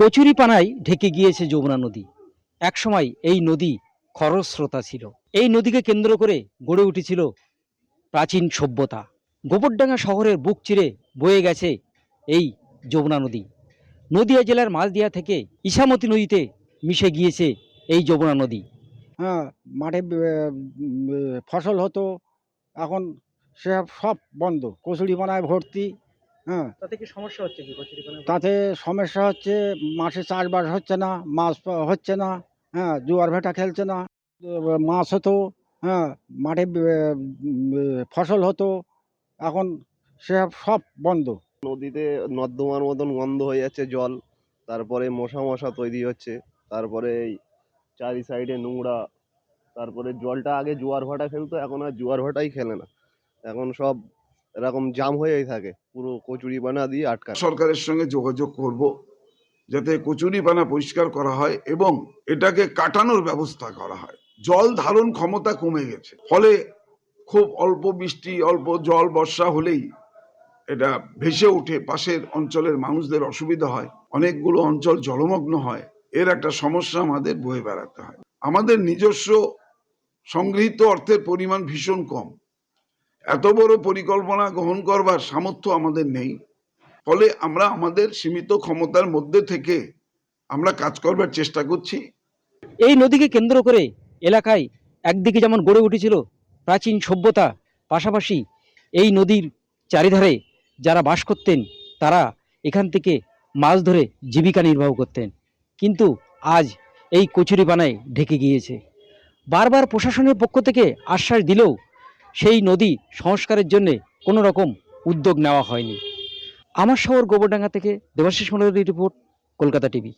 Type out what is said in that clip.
কচুরিপানায় ঢেকে গিয়েছে যমুনা নদী। একসময় এই নদী খরস্রোতা ছিল। এই নদীকে কেন্দ্র করে গড়ে উঠেছিল প্রাচীন সভ্যতা। গোবরডাঙ্গা শহরের বুক চিরে বয়ে গেছে এই যমুনা নদী। নদিয়া জেলার মাঝদিয়া থেকে ইছামতি নদীতে মিশে গিয়েছে এই যমুনা নদী। হ্যাঁ, মাঠে ফসল হতো, এখন সে সব বন্ধ, কচুরিপানায় ভর্তি। হ্যাঁ, তাতে কি সমস্যা হচ্ছে কি কচুরিপানা? তাতে সমস্যা হচ্ছে, মাঠে চাষবাস হচ্ছে না, মাছ হচ্ছে না। হ্যাঁ, জোয়ার ভাটা খেলছে না। মাছ হতো, হ্যাঁ, মাঠে ফসল হতো, এখন সে সব বন্ধ। নদীতে নর্দমার মতন গন্ধ হয়ে যাচ্ছে জল, তারপরে মশা মশা তৈরি হচ্ছে, তারপরে এই চারি সাইডে নোংরা, তারপরে জলটা আগে জোয়ার ভাটা খেলতো, এখন আর জোয়ার ভাটাই খেলে না, এখন সব এরকম জাম হয়েই থাকে, পুরো কচুরিপানা দিয়ে আটকানো। সরকারের সঙ্গে যোগাযোগ করব যাতে কচুরিপানা পরিষ্কার করা হয় এবং এটাকে কাটানোর ব্যবস্থা করা হয়। জল ধারণ ক্ষমতা কমে গেছে, ফলে খুব অল্প বৃষ্টি, অল্প জল বর্ষা হলেই এটা ভেসে উঠে পাশের অঞ্চলের মানুষদের অসুবিধা হয়, অনেকগুলো অঞ্চল জলমগ্ন হয়। এর একটা সমস্যা আমাদের বয়ে বেড়াতে হয়। আমাদের নিজস্ব সংগৃহীত অর্থের পরিমাণ ভীষণ কম, এত বড় পরিকল্পনা গ্রহণ করবার সামর্থ্য আমাদের নেই। ফলে আমরা আমাদের সীমিত ক্ষমতার মধ্যে থেকে আমরা কাজ করবার চেষ্টা করছি। এই নদীকে কেন্দ্র করে এলাকায় একদিকে যেমন গড়ে উঠেছিল প্রাচীন সভ্যতা, পাশাপাশি এই নদীর চারিধারে যারা বাস করতেন তারা এখান থেকে মাছ ধরে জীবিকা নির্বাহ করতেন। কিন্তু আজ এই কচুরিপানায় ঢেকে গিয়েছে। বারবার প্রশাসনের পক্ষ থেকে আশ্বাস দিলেও সেই নদী সংস্কারের জন্য কোনো রকম উদ্যোগ নেওয়া হয়নি। আমার শহর গোবরডাঙ্গা থেকে দেবাশিস মণ্ডলের রিপোর্ট, কলকাতা টিভি।